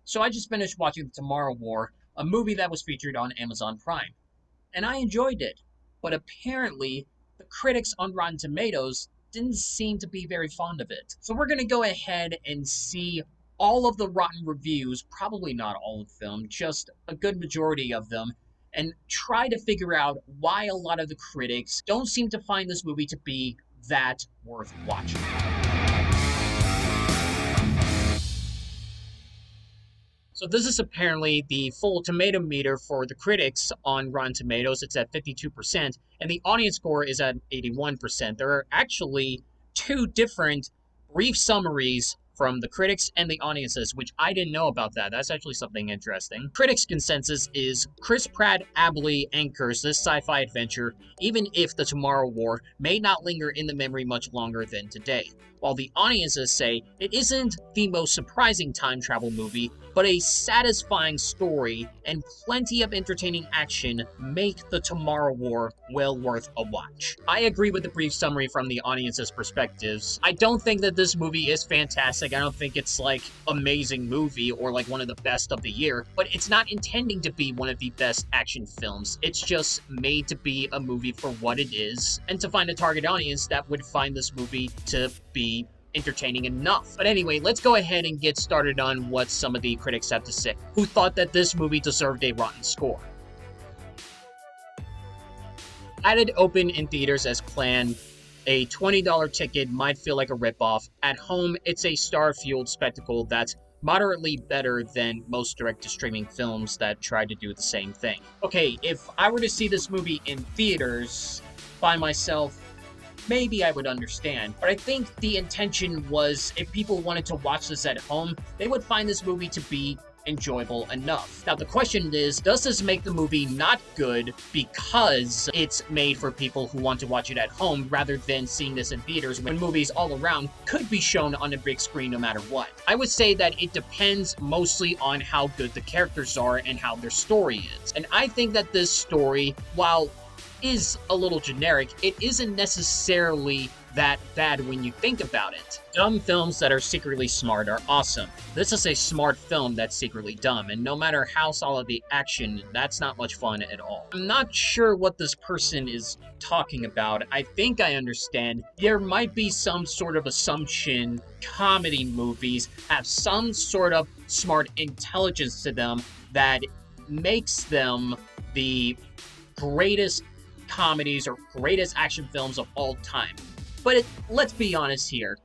So I just finished watching The Tomorrow War, a movie that was featured on Amazon Prime, and I enjoyed it. But apparently, the critics on Rotten Tomatoes didn't seem to be very fond of it. So we're going to go ahead and see all of the rotten reviews, probably not all of them, just a good majority of them, and try to figure out why a lot of the critics don't seem to find this movie to be that worth watching. So this is apparently the full tomato meter for the critics on Rotten Tomatoes. It's at 52%, and the audience score is at 81%. There are actually two different brief summaries from the critics and the audiences, which I didn't know about that. That's actually something interesting. Critics' consensus is Chris Pratt ably anchors this sci-fi adventure, even if The Tomorrow War may not linger in the memory much longer than today. While the audiences say it isn't the most surprising time travel movie, but a satisfying story and plenty of entertaining action make The Tomorrow War well worth a watch. I agree with the brief summary from the audience's perspectives. I don't think that this movie is fantastic. I don't think it's like amazing movie or like one of the best of the year, but it's not intending to be one of the best action films. It's just made to be a movie for what it is and to find a target audience that would find this movie to be entertaining enough. But anyway, let's go ahead and get started on what some of the critics have to say, who thought that this movie deserved a rotten score. Had it open in theaters as planned, a $20 ticket might feel like a ripoff. At home, it's a star-fueled spectacle that's moderately better than most direct-to-streaming films that try to do the same thing. Okay, if I were to see this movie in theaters by myself, maybe I would understand, but I think the intention was if people wanted to watch this at home, they would find this movie to be enjoyable enough. Now the question is, does this make the movie not good because it's made for people who want to watch it at home rather than seeing this in theaters when movies all around could be shown on a big screen no matter what? I would say that it depends mostly on how good the characters are and how their story is. And I think that this story, while is a little generic, it isn't necessarily that bad when you think about it. Dumb films that are secretly smart are awesome. This is a smart film that's secretly dumb, and no matter how solid the action, that's not much fun at all. I'm not sure what this person is talking about. I think I understand. There might be some sort of assumption comedy movies have some sort of smart intelligence to them that makes them the greatest comedies or greatest action films of all time. But let's be honest here,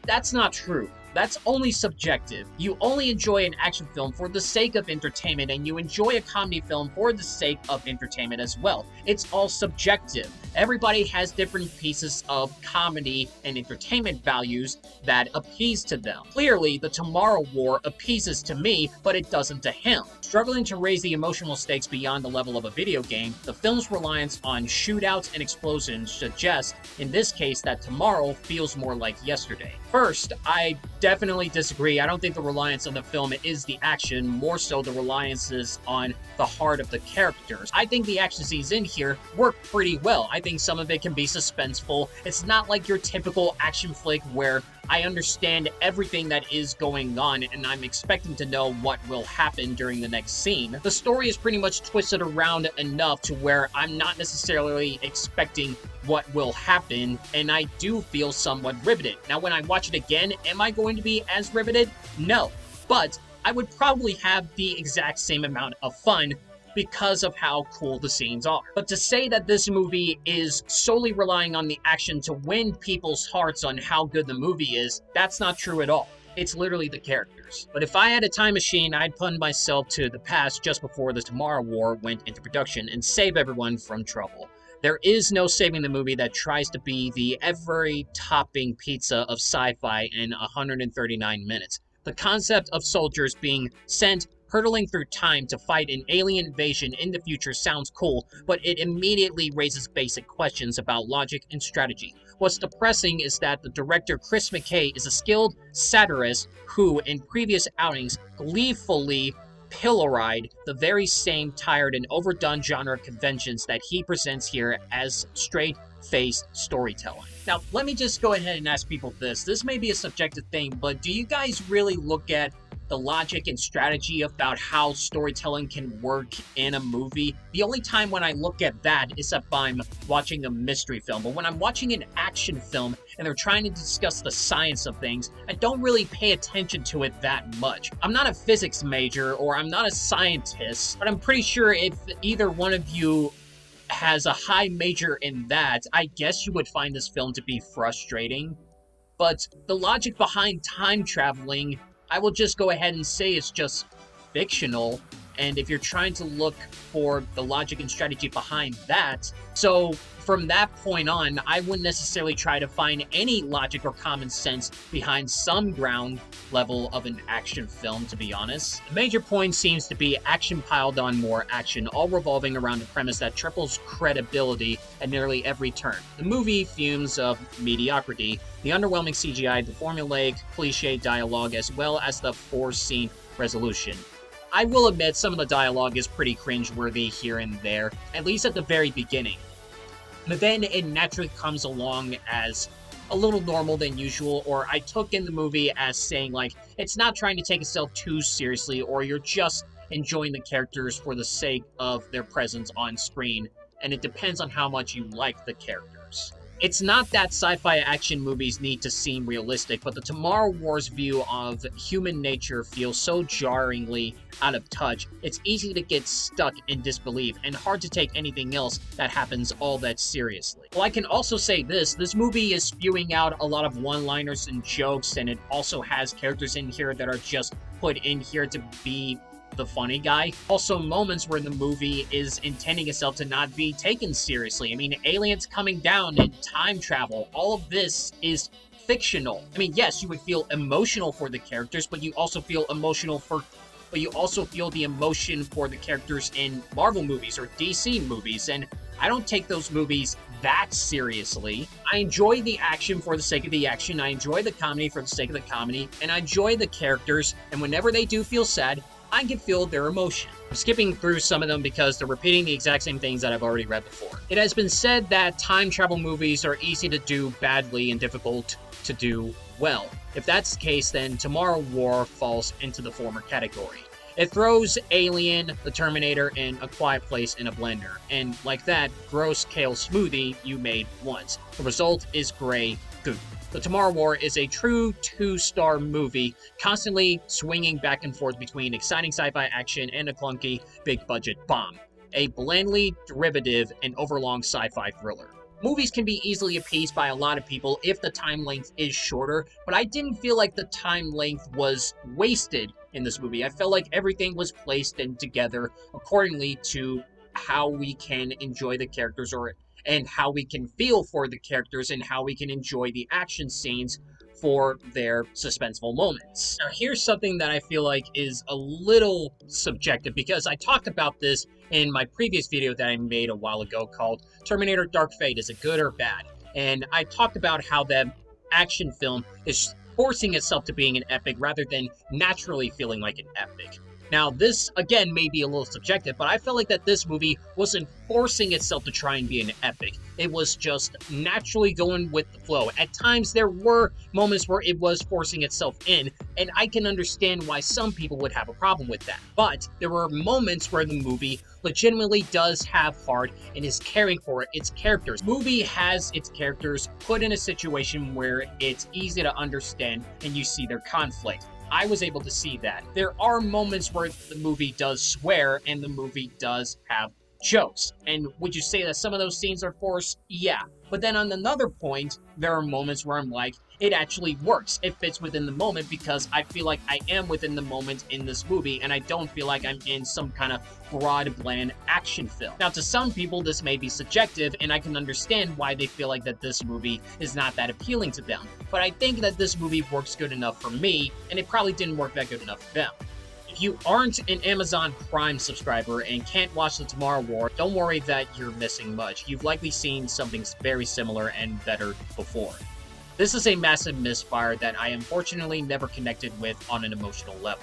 that's not true. That's only subjective. You only enjoy an action film for the sake of entertainment, and you enjoy a comedy film for the sake of entertainment as well. It's all subjective. Everybody has different pieces of comedy and entertainment values that appease to them. Clearly, The Tomorrow War appeases to me, but it doesn't to him. Struggling to raise the emotional stakes beyond the level of a video game, the film's reliance on shootouts and explosions suggests, in this case, that tomorrow feels more like yesterday. First, I definitely disagree. I don't think the reliance on the film is the action, more so the reliance is on the heart of the characters. I think the action scenes in here work pretty well. I think some of it can be suspenseful. It's not like your typical action flick where I understand everything that is going on and I'm expecting to know what will happen during the next scene. The story is pretty much twisted around enough to where I'm not necessarily expecting what will happen, and I do feel somewhat riveted. Now, when I watch it again, am I going to be as riveted? No, but I would probably have the exact same amount of fun because of how cool the scenes are. But to say that this movie is solely relying on the action to win people's hearts on how good the movie is, that's not true at all. It's literally the characters. But if I had a time machine, I'd put myself to the past just before The Tomorrow War went into production and save everyone from trouble. There is no saving the movie that tries to be the every-topping pizza of sci-fi in 139 minutes. The concept of soldiers being sent hurtling through time to fight an alien invasion in the future sounds cool, but it immediately raises basic questions about logic and strategy. What's depressing is that the director Chris McKay is a skilled satirist who, in previous outings, gleefully pilloried the very same tired and overdone genre conventions that he presents here as straight-faced storytelling. Now, let me just go ahead and ask people this. This may be a subjective thing, but do you guys really look at the logic and strategy about how storytelling can work in a movie. The only time when I look at that is if I'm watching a mystery film. But when I'm watching an action film and they're trying to discuss the science of things, I don't really pay attention to it that much. I'm not a physics major or I'm not a scientist, but I'm pretty sure if either one of you has a high major in that, I guess you would find this film to be frustrating. But the logic behind time traveling, I will just go ahead and say it's just fictional. And if you're trying to look for the logic and strategy behind that, so from that point on, I wouldn't necessarily try to find any logic or common sense behind some ground level of an action film, to be honest. The major point seems to be action piled on more action, all revolving around a premise that triples credibility at nearly every turn. The movie fumes of mediocrity, the underwhelming CGI, the formulaic, cliche dialogue, as well as the forced scene resolution. I will admit some of the dialogue is pretty cringeworthy here and there, at least at the very beginning. But then it naturally comes along as a little normal than usual, or I took in the movie as saying, like, it's not trying to take itself too seriously, or you're just enjoying the characters for the sake of their presence on screen, and it depends on how much you like the characters. It's not that sci-fi action movies need to seem realistic, but the Tomorrow War's view of human nature feels so jarringly out of touch, it's easy to get stuck in disbelief and hard to take anything else that happens all that seriously. Well, I can also say this movie is spewing out a lot of one-liners and jokes, and it also has characters in here that are just put in here to be the funny guy. Also, moments where the movie is intending itself to not be taken seriously. I mean, aliens coming down and time travel, all of this is fictional. I mean, yes, you would feel emotional for the characters, but you also feel the emotion for the characters in Marvel movies or DC movies, and I don't take those movies that seriously. I enjoy the action for the sake of the action, I enjoy the comedy for the sake of the comedy, and I enjoy the characters, and whenever they do feel sad, I can feel their emotion. I'm skipping through some of them because they're repeating the exact same things that I've already read before. It has been said that time travel movies are easy to do badly and difficult to do well. If that's the case, then Tomorrow War falls into the former category. It throws Alien, The Terminator, and A Quiet Place in a blender, and like that gross kale smoothie you made once. The result is gray goop. The Tomorrow War is a true 2-star movie, constantly swinging back and forth between exciting sci-fi action and a clunky, big-budget bomb. A blandly derivative and overlong sci-fi thriller. Movies can be easily appeased by a lot of people if the time length is shorter, but I didn't feel like the time length was wasted in this movie. I felt like everything was placed in together accordingly to how we can enjoy the characters and how we can feel for the characters and how we can enjoy the action scenes for their suspenseful moments. Now, here's something that I feel like is a little subjective because I talked about this in my previous video that I made a while ago called Terminator Dark Fate, is it good or bad? And I talked about how that action film is forcing itself to being an epic rather than naturally feeling like an epic. Now, this, again, may be a little subjective, but I felt like that this movie wasn't forcing itself to try and be an epic. It was just naturally going with the flow. At times, there were moments where it was forcing itself in, and I can understand why some people would have a problem with that. But there were moments where the movie legitimately does have heart and is caring for its characters. The movie has its characters put in a situation where it's easy to understand and you see their conflict. I was able to see that. There are moments where the movie does swear and the movie does have jokes. And would you say that some of those scenes are forced? Yeah. But then on another point, there are moments where I'm like, it actually works. It fits within the moment because I feel like I am within the moment in this movie and I don't feel like I'm in some kind of broad, bland action film. Now, to some people, this may be subjective and I can understand why they feel like that this movie is not that appealing to them. But I think that this movie works good enough for me and it probably didn't work that good enough for them. If you aren't an Amazon Prime subscriber and can't watch the Tomorrow War, don't worry that you're missing much. You've likely seen something very similar and better before. This is a massive misfire that I unfortunately never connected with on an emotional level.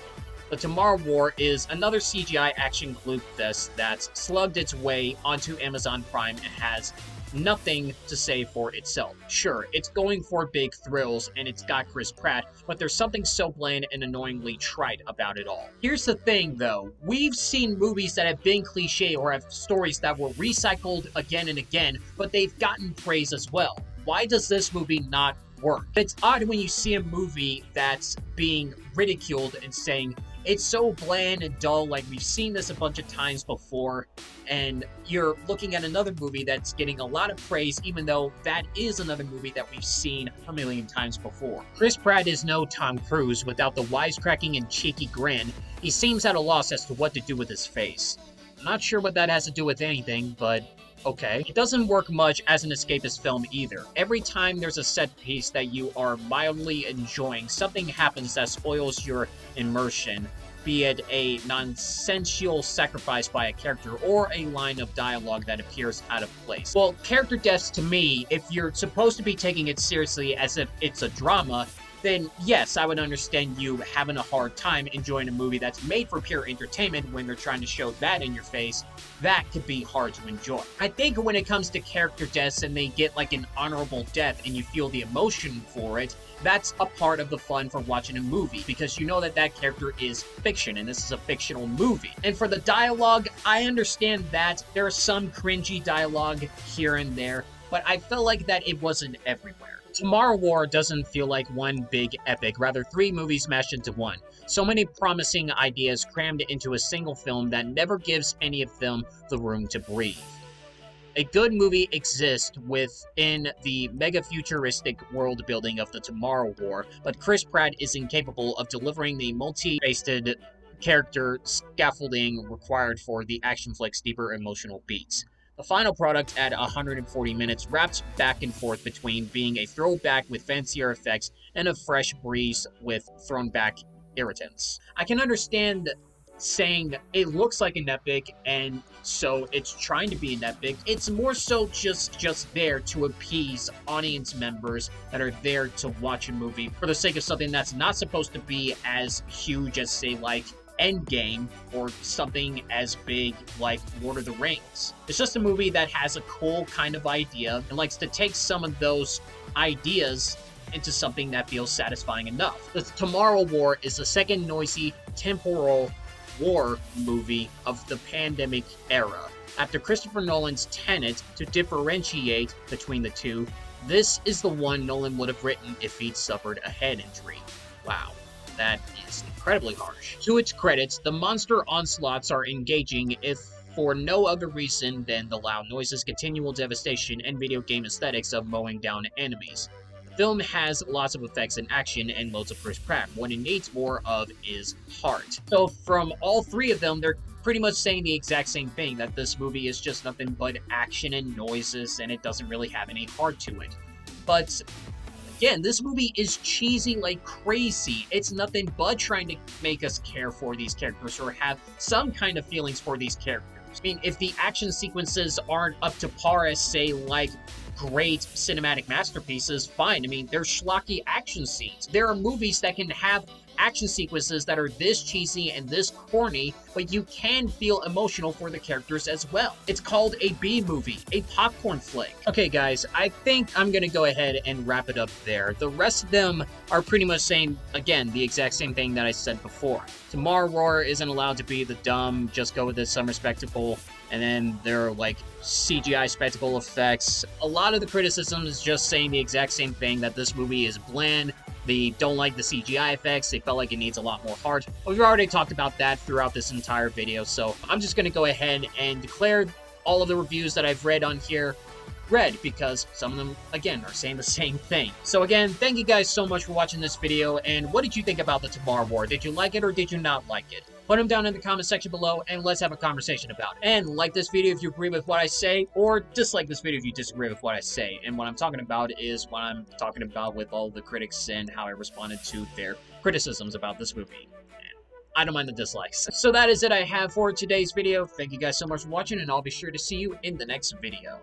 The Tomorrow War is another CGI action gloop fest that's slugged its way onto Amazon Prime and has nothing to say for itself. Sure, it's going for big thrills and it's got Chris Pratt, but there's something so bland and annoyingly trite about it all. Here's the thing though, we've seen movies that have been cliche or have stories that were recycled again and again, but they've gotten praise as well. Why does this movie not work? It's odd when you see a movie that's being ridiculed and saying, it's so bland and dull, like we've seen this a bunch of times before, and you're looking at another movie that's getting a lot of praise, even though that is another movie that we've seen a million times before. Chris Pratt is no Tom Cruise without the wisecracking and cheeky grin. He seems at a loss as to what to do with his face. I'm not sure what that has to do with anything, but okay. It doesn't work much as an escapist film either. Every time there's a set piece that you are mildly enjoying, something happens that spoils your immersion, be it a nonsensical sacrifice by a character or a line of dialogue that appears out of place. Well, character deaths to me, if you're supposed to be taking it seriously as if it's a drama, then yes, I would understand you having a hard time enjoying a movie that's made for pure entertainment when they're trying to show that in your face. That could be hard to enjoy. I think when it comes to character deaths and they get like an honorable death and you feel the emotion for it, that's a part of the fun for watching a movie, because you know that that character is fiction and this is a fictional movie. And for the dialogue, I understand that there is some cringy dialogue here and there, but I felt like that it wasn't everywhere. Tomorrow War doesn't feel like one big epic, rather 3 movies smashed into one. So many promising ideas crammed into a single film that never gives any of them the room to breathe. A good movie exists within the mega-futuristic world building of the Tomorrow War, but Chris Pratt is incapable of delivering the multi-faceted character scaffolding required for the action flick's deeper emotional beats. The final product at 140 minutes wraps back and forth between being a throwback with fancier effects and a fresh breeze with thrown back irritants. I can understand saying it looks like an epic and so it's trying to be an epic. It's more so just there to appease audience members that are there to watch a movie for the sake of something that's not supposed to be as huge as, say, like Endgame or something as big like Lord of the Rings. It's just a movie that has a cool kind of idea and likes to take some of those ideas into something that feels satisfying enough. The Tomorrow War is the second noisy temporal war movie of the pandemic era. After Christopher Nolan's Tenet, to differentiate between the two, this is the one Nolan would have written if he'd suffered a head injury. Wow. That is incredibly harsh. To its credits, the monster onslaughts are engaging, if for no other reason than the loud noises, continual devastation, and video game aesthetics of mowing down enemies. The film has lots of effects and action and loads of Chris Pratt. What it needs more of is heart. So from all 3 of them, they're pretty much saying the exact same thing, that this movie is just nothing but action and noises and it doesn't really have any heart to it. But again, this movie is cheesy like crazy. It's nothing but trying to make us care for these characters or have some kind of feelings for these characters. I mean, if the action sequences aren't up to par as, say, like great cinematic masterpieces, fine. I mean, they're schlocky action scenes. There are movies that can have action sequences that are this cheesy and this corny, but you can feel emotional for the characters as well. It's called a B movie, a popcorn flick. Okay guys, I think I'm gonna go ahead and wrap it up there. The rest of them are pretty much saying, again, the exact same thing that I said before. Tomorrow War isn't allowed to be the dumb, just go with the summer spectacle, and then there are like CGI spectacle effects. A lot of the criticism is just saying the exact same thing, that this movie is bland. They don't like the CGI effects. They felt like it needs a lot more heart. But we've already talked about that throughout this entire video, so I'm just going to go ahead and declare all of the reviews that I've read on here read, because some of them, again, are saying the same thing. So again, thank you guys so much for watching this video, and what did you think about the Tomorrow War? Did you like it or did you not like it? Put them down in the comment section below, and let's have a conversation about it. And like this video if you agree with what I say, or dislike this video if you disagree with what I say. And what I'm talking about is what I'm talking about with all the critics and how I responded to their criticisms about this movie. I don't mind the dislikes. So that is it I have for today's video. Thank you guys so much for watching, and I'll be sure to see you in the next video.